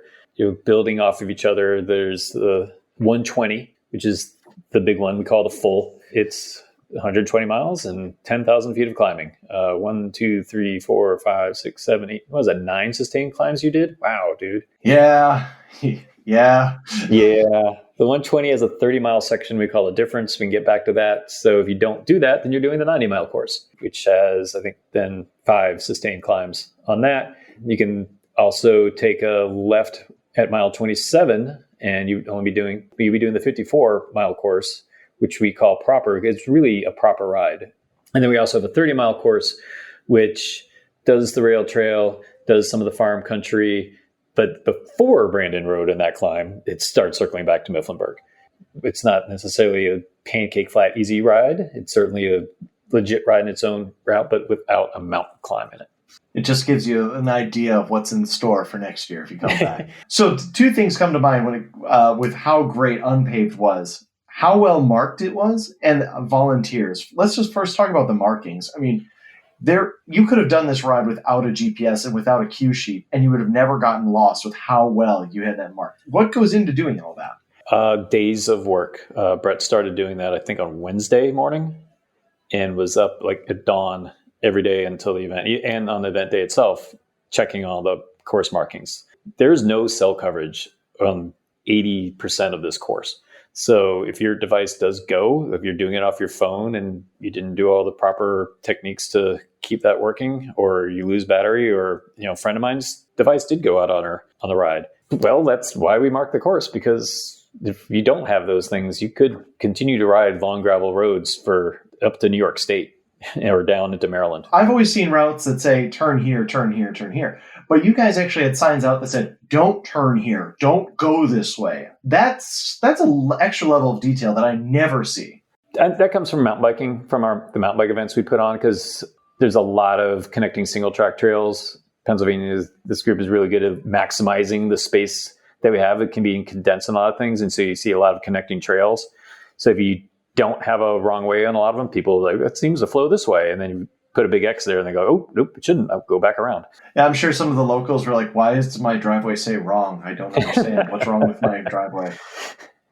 Building off of each other. There's the 120, which is the big one we call the full. It's 120 miles and 10,000 feet of climbing. 1, 2, 3, 4, 5, 6, 7, 8. What was that? 9 sustained climbs you did? Wow, dude. Yeah. Yeah. The 120 has a 30-mile section we call a difference. We can get back to that. So if you don't do that, then you're doing the 90-mile course, which has, I think, then 5 sustained climbs on that. You can also take a left at mile 27, and you'll be doing the 54-mile course, which we call proper. It's really a proper ride. And then we also have a 30-mile course, which does the rail trail, does some of the farm country. But before Brandon Road and that climb, it starts circling back to Mifflinburg. It's not necessarily a pancake flat easy ride. It's certainly a legit ride in its own route, but without a mountain climb in it. It just gives you an idea of what's in store for next year if you come back. So 2 things come to mind with how great unPAved was. How well marked it was, and volunteers. Let's just first talk about the markings. I mean, you could have done this ride without a GPS and without a cue sheet, and you would have never gotten lost with how well you had that marked. What goes into doing all that? Days of work. Brett started doing that, I think, on Wednesday morning, and was up like at dawn every day until the event, and on the event day itself, checking all the course markings. There's no cell coverage on 80% of this course. So if your device does go, if you're doing it off your phone and you didn't do all the proper techniques to keep that working, or you lose battery, or, a friend of mine's device did go out on the ride. Well, that's why we mark the course, because if you don't have those things, you could continue to ride long gravel roads for up to New York State or down into Maryland. I've always seen routes that say turn here, turn here, turn here. But you guys actually had signs out that said, don't turn here, don't go this way. That's an extra level of detail that I never see. And that comes from mountain biking, from the mountain bike events we put on, because there's a lot of connecting single track trails. Pennsylvania, this group is really good at maximizing the space that we have. It can be condensed in a lot of things. And so you see a lot of connecting trails. So if you don't have a wrong way on a lot of them, people are like, that seems to flow this way. And then you put a big X there and they go, oh, nope, it shouldn't. I'll go back around. Yeah, I'm sure some of the locals were like, why does my driveway say wrong? I don't understand. What's wrong with my driveway?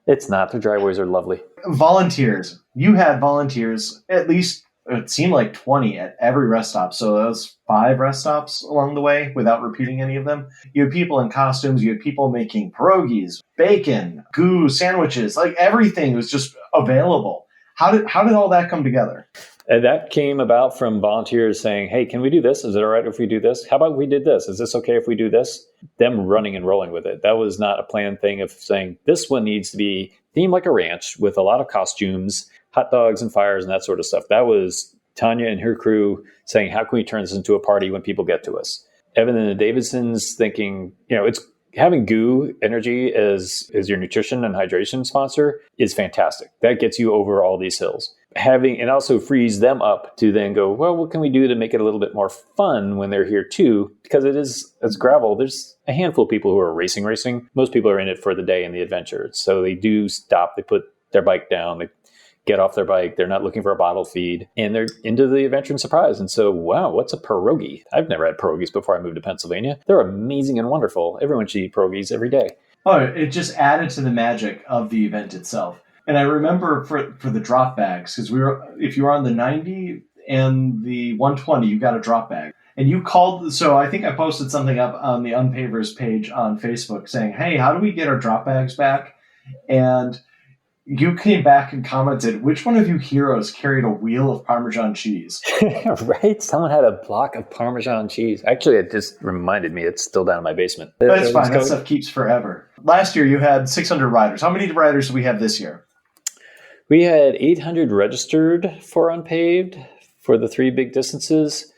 It's not. The driveways are lovely. Volunteers. You had volunteers, at least it seemed like 20 at every rest stop. So that was 5 rest stops along the way without repeating any of them. You had people in costumes. You had people making pierogies, bacon, goo, sandwiches. Like everything was just available. How did all that come together? And that came about from volunteers saying, hey, can we do this? Is it all right if we do this? How about we did this? Is this okay if we do this? Them running and rolling with it. That was not a planned thing of saying, this one needs to be themed like a ranch with a lot of costumes, hot dogs and fires and that sort of stuff. That was Tanya and her crew saying, how can we turn this into a party when people get to us? Evan and the Davidsons thinking, it's having Goo Energy as your nutrition and hydration sponsor is fantastic. That gets you over all these hills. And also frees them up to then go, well, what can we do to make it a little bit more fun when they're here too? Because it's gravel. There's a handful of people who are racing. Most people are in it for the day and the adventure. So they do stop. They put their bike down. They get off their bike. They're not looking for a bottle feed, and they're into the adventure and surprise. And so, wow, what's a pierogi? I've never had pierogies before I moved to Pennsylvania. They're amazing and wonderful. Everyone should eat pierogies every day. Oh, it just added to the magic of the event itself. And I remember for the drop bags, because if you were on the 90 and the 120, you got a drop bag. And you called, so I think I posted something up on the unPavers page on Facebook saying, hey, how do we get our drop bags back? And you came back and commented, which one of you heroes carried a wheel of Parmesan cheese? Right? Someone had a block of Parmesan cheese. Actually, it just reminded me it's still down in my basement. That's fine. That stuff keeps forever. Last year, you had 600 riders. How many riders do we have this year? We had 800 registered for unPaved for the 3 big distances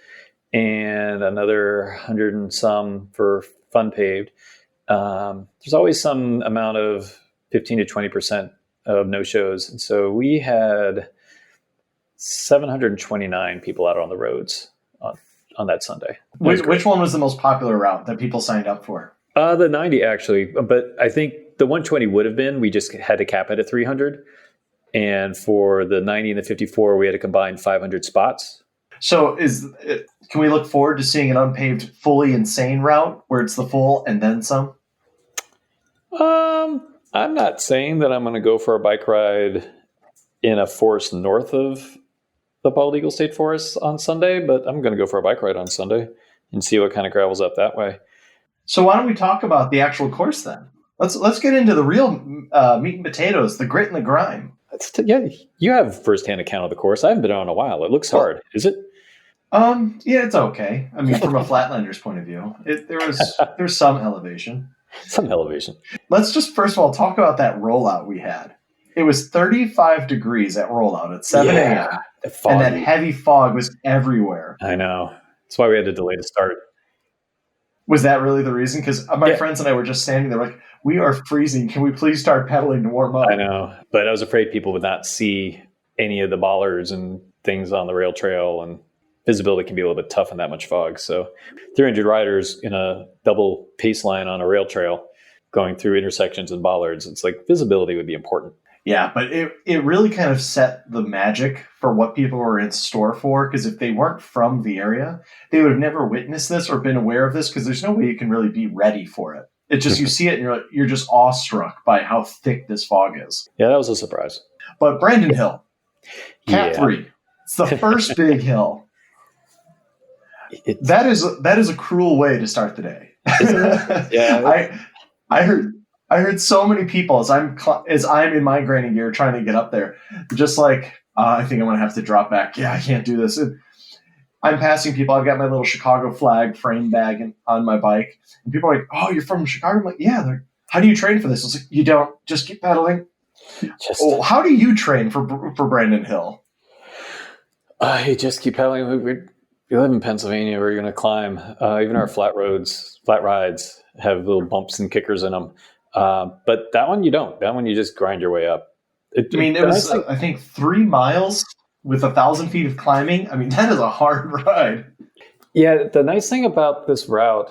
and another 100 and some for FunPaved. There's always some amount of 15 to 20% of no-shows. And so we had 729 people out on the roads on that Sunday. Which one was the most popular route that people signed up for? The 90, actually. But I think the 120 would have been. We just had to cap it at 300. And for the 90 and the 54, we had to combine 500 spots. So can we look forward to seeing an unPaved fully insane route where it's the full and then some? I'm not saying that I'm going to go for a bike ride in a forest north of the Bald Eagle State Forest on Sunday, but I'm going to go for a bike ride on Sunday and see what kind of gravel's up that way. So why don't we talk about the actual course then? Let's get into the real meat and potatoes, the grit and the grime. Yeah, you have firsthand account of the course. I haven't been on in a while. It looks hard. Is it? Yeah, it's okay. I mean, from a flatlander's point of view, there's some elevation. Some elevation. Let's just first of all talk about that rollout we had. It was 35 degrees at rollout at 7 a.m. And that heavy fog was everywhere. I know. That's why we had to delay the start. Was that really the reason? Because my friends and I were just standing there like, we are freezing. Can we please start pedaling to warm up? I know. But I was afraid people would not see any of the bollards and things on the rail trail, and visibility can be a little bit tough in that much fog. So 300 riders in a double pace line on a rail trail going through intersections and bollards, it's like visibility would be important. Yeah, but it really kind of set the magic for what people were in store for, because if they weren't from the area, they would have never witnessed this or been aware of this, because there's no way you can really be ready for it. It's just you see it and you're just awestruck by how thick this fog is. Yeah, that was a surprise. But Brandon Hill, Cat 3, it's the first big hill. That is a cruel way to start the day. Yeah, I heard so many people as I'm in my graining gear trying to get up there, just like I think I'm gonna have to drop back. Yeah, I can't do this. And I'm passing people. I've got my little Chicago flag frame bag on my bike, and people are like, "Oh, you're from Chicago?" I'm like, "Yeah." They're, "How do you train for this?" I was like, "You don't. Just keep pedaling." How do you train for Brandon Hill? You just keep pedaling. We live in Pennsylvania. We're going to climb. Even our flat rides have little bumps and kickers in them. But that one you don't. That one you just grind your way up. It was, I think, 3 miles with 1,000 feet of climbing. I mean, that is a hard ride. Yeah, the nice thing about this route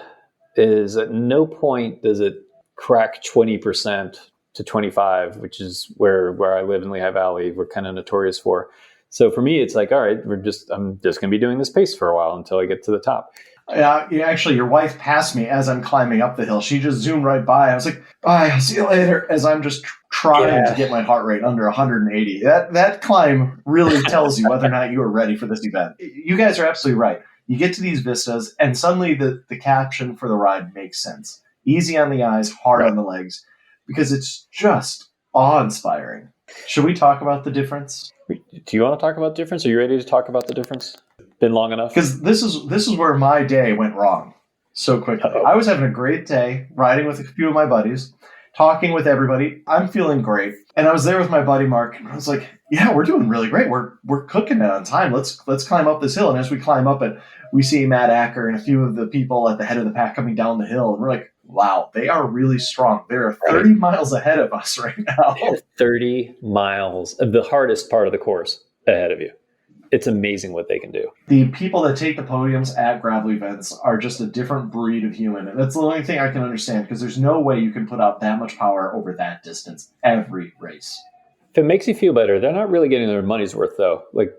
is at no point does it crack 20% to 25%, which is where I live in Lehigh Valley. We're kind of notorious for. So for me, it's like, all right, I'm just going to be doing this pace for a while until I get to the top. Yeah, actually, your wife passed me as I'm climbing up the hill. She just zoomed right by. I was like, bye, I'll see you later, as I'm just trying to get my heart rate under 180. That climb really tells you whether or not you are ready for this event. You guys are absolutely right. You get to these vistas, and suddenly the caption for the ride makes sense. Easy on the eyes, hard on the legs, because it's just awe-inspiring. Should we talk about the difference? Do you want to talk about the difference? Are you ready to talk about the difference? Been long enough? Because this is where my day went wrong so quickly. I was having a great day, riding with a few of my buddies, talking with everybody. I'm feeling great. And I was there with my buddy Mark, and I was like, yeah, we're doing really great. We're cooking it on time. Let's climb up this hill. And as we climb up it, we see Matt Acker and a few of the people at the head of the pack coming down the hill. And we're like, wow, they are really strong. They're 30 miles ahead of us right now. 30 miles of the hardest part of the course ahead of you. It's amazing what they can do. The people that take the podiums at gravel events are just a different breed of human. And that's the only thing I can understand, because there's no way you can put out that much power over that distance every race. If it makes you feel better, they're not really getting their money's worth, though. Like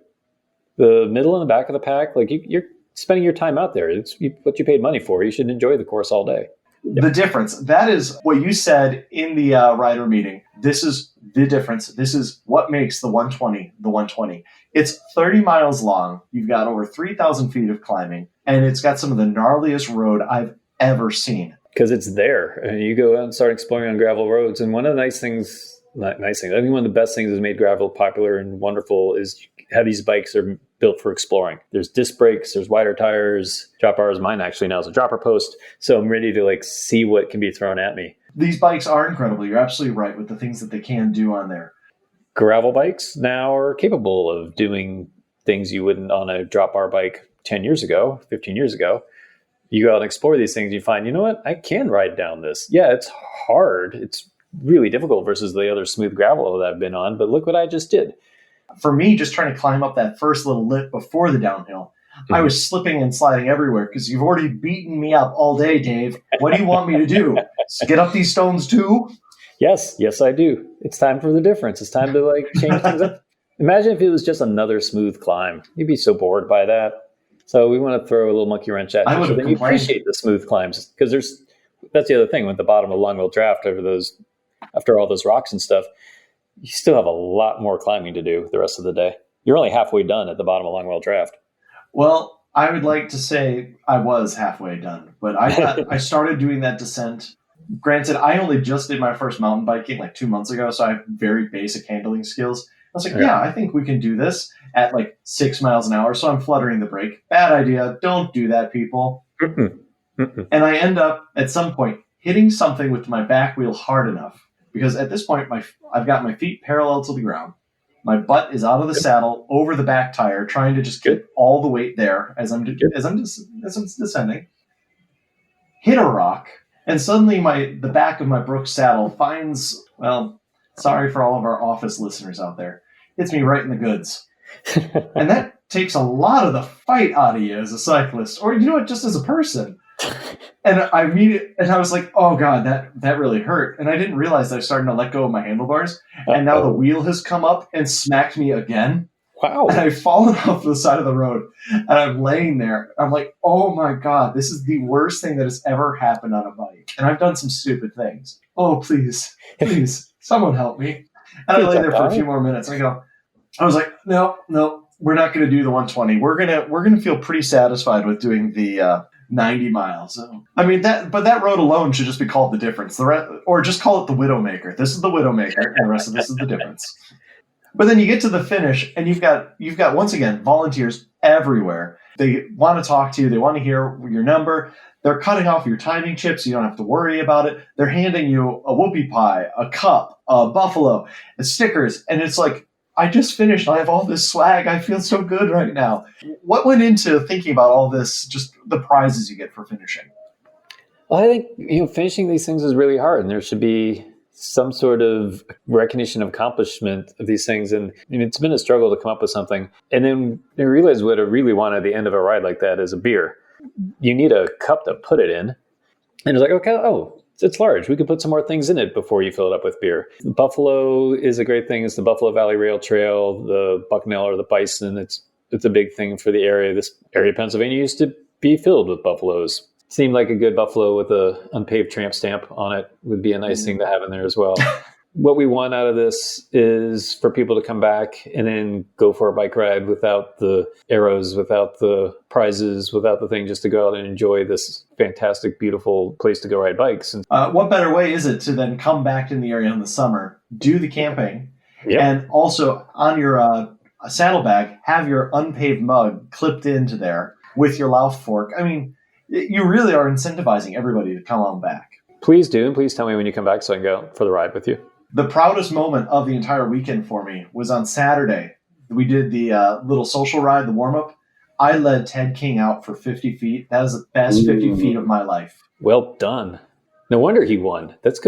the middle and the back of the pack, like you're spending your time out there. It's what you paid money for. You should enjoy the course all day. The difference, that is what you said in the rider meeting. This is the difference. This is what makes the 120 the 120. It's 30 miles long. You've got over 3,000 feet of climbing, and it's got some of the gnarliest road I've ever seen. Because it's there. And you go out and start exploring on gravel roads. And one of the I think one of the best things that's made gravel popular and wonderful is how these bikes are built for exploring. There's disc brakes, there's wider tires, drop bars. Mine actually now is a dropper post. So I'm ready to see what can be thrown at me. These bikes are incredible. You're absolutely right with the things that they can do on there. Gravel bikes now are capable of doing things you wouldn't on a drop bar bike 10 years ago, 15 years ago. You go out and explore these things, you find, you know what, I can ride down this. Yeah, it's hard. It's really difficult versus the other smooth gravel that I've been on, but look what I just did. For me, just trying to climb up that first little lip before the downhill, I was slipping and sliding everywhere because you've already beaten me up all day, Dave. What do you want me to do? Get up these stones too? Yes, I do. It's time for the difference. It's time to change things up. Imagine if it was just another smooth climb. You'd be so bored by that. So we want to throw a little monkey wrench at you so that you appreciate the smooth climbs. Because that's the other thing with the bottom of Longwell Draft after all those rocks and stuff, you still have a lot more climbing to do the rest of the day. You're only halfway done at the bottom of Longwell Draft. Well, I would like to say I was halfway done, but I started doing that descent. Granted, I only just did my first mountain biking 2 months ago, so I have very basic handling skills. I was like, yeah, I think we can do this at 6 miles an hour. So I'm fluttering the brake. Bad idea. Don't do that, people. And I end up at some point hitting something with my back wheel hard enough because at this point, I've got my feet parallel to the ground. My butt is out of the saddle over the back tire, trying to just get all the weight there as I'm descending. Hit a rock, and suddenly the back of my Brooks saddle finds, well, sorry for all of our office listeners out there, hits me right in the goods. And that takes a lot of the fight out of you as a cyclist, or just as a person. And I was like, oh God, that really hurt. And I didn't realize I was starting to let go of my handlebars. And now the wheel has come up and smacked me again. Wow. And I've fallen off the side of the road. And I'm laying there. I'm like, oh my God, this is the worst thing that has ever happened on a bike. And I've done some stupid things. Oh, please, someone help me. And I lay there for a few more minutes. I was like, no, we're not going to do the 120. We're gonna feel pretty satisfied with doing the 90 miles. I mean that road alone should just be called the difference. Or just call it the Widowmaker. This is the Widowmaker, and the rest of this is the difference. But then you get to the finish, and you've got once again volunteers everywhere. They want to talk to you. They want to hear your number. They're cutting off your timing chips. So you don't have to worry about it. They're handing you a whoopie pie, a cup, a buffalo, and stickers, and it's like, I just finished. I have all this swag. I feel so good right now. What went into thinking about all this, just the prizes you get for finishing? Well, I think, finishing these things is really hard, and there should be some sort of recognition of accomplishment of these things. And it's been a struggle to come up with something. And then I realized what I really want at the end of a ride like that is a beer. You need a cup to put it in. And it's like, okay, it's large. We could put some more things in it before you fill it up with beer. The buffalo is a great thing. It's the Buffalo Valley Rail Trail, the bucknell or the bison. It's a big thing for the area. This area of Pennsylvania used to be filled with buffaloes. Seemed like a good buffalo with a unpaved tramp stamp on it would be a nice thing to have in there as well. What we want out of this is for people to come back and then go for a bike ride without the arrows, without the prizes, without the thing, just to go out and enjoy this fantastic, beautiful place to go ride bikes. And what better way is it to then come back in the area in the summer, do the camping, and also on your saddlebag, have your unpaved mug clipped into there with your Lauf fork. I mean, you really are incentivizing everybody to come on back. Please do, and please tell me when you come back so I can go for the ride with you. The proudest moment of the entire weekend for me was on Saturday. We did the little social ride, the warm-up. I led Ted King out for 50 feet. That was the best 50 feet of my life. Well done. No wonder he won. That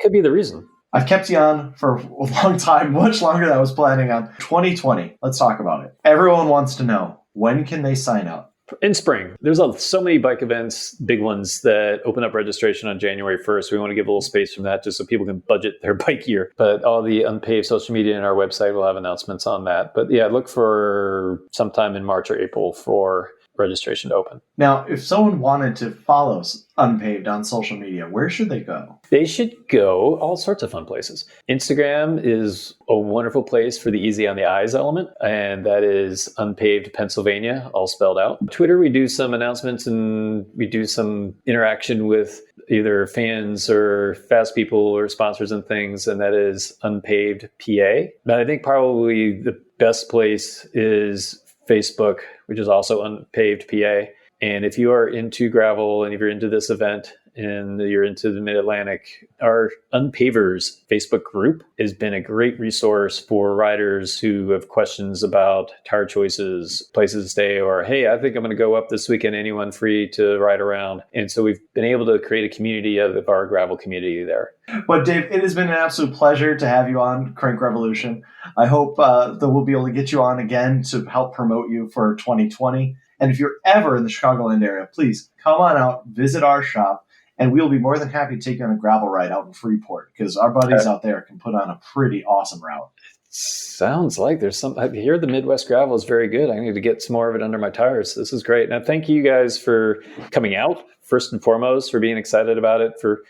could be the reason. I've kept you on for a long time, much longer than I was planning on. 2020, let's talk about it. Everyone wants to know, when can they sign up? In spring. There's so many bike events, big ones, that open up registration on January 1st. We want to give a little space from that just so people can budget their bike year. But all the unPAved social media and our website will have announcements on that. But yeah, look for sometime in March or April for registration to open. Now, if someone wanted to follow unPAved on social media, where should they go? They should go all sorts of fun places. Instagram is a wonderful place for the easy on the eyes element, and that is unPAved Pennsylvania, all spelled out. Twitter, we do some announcements and we do some interaction with either fans or fast people or sponsors and things, and that is unPAved PA. But I think probably the best place is Facebook, which is also unPAved PA. And if you are into gravel and if you're into this event and you're into the Mid-Atlantic, our unPavers Facebook group has been a great resource for riders who have questions about tire choices, places to stay, or, hey, I think I'm going to go up this weekend, anyone free to ride around. And so we've been able to create a community out of our gravel community there. But Dave, it has been an absolute pleasure to have you on Crank Revolution. I hope that we'll be able to get you on again to help promote you for 2020. And if you're ever in the Chicagoland area, please come on out, visit our shop, and we'll be more than happy to take you on a gravel ride out in Freeport, because our buddies out there can put on a pretty awesome route. Sounds like there's some. I hear the Midwest gravel is very good. I need to get some more of it under my tires. This is great. Now, thank you guys for coming out, first and foremost, for being excited about it, for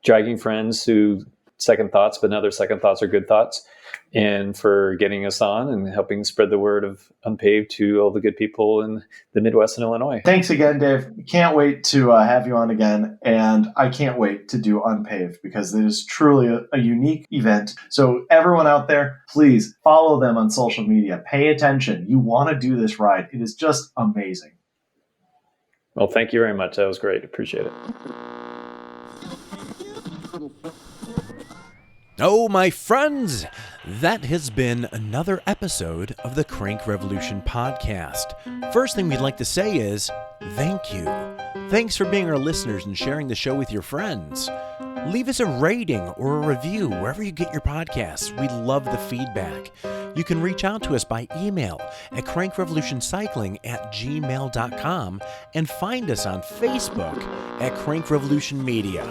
dragging friends who second thoughts, but now their second thoughts are good thoughts, and for getting us on and helping spread the word of unPAved to all the good people in the Midwest and Illinois. Thanks again, Dave. Can't wait to have you on again. And I can't wait to do unPAved, because it is truly a unique event. So everyone out there, please follow them on social media. Pay attention. You want to do this ride. It is just amazing. Well, thank you very much. That was great. Appreciate it. Oh, my friends, that has been another episode of the Crank Revolution podcast. First thing we'd like to say is thank you. Thanks for being our listeners and sharing the show with your friends. Leave us a rating or a review wherever you get your podcasts. We love the feedback. You can reach out to us by email at crankrevolutioncycling@gmail.com and find us on Facebook at Crank Revolution Media.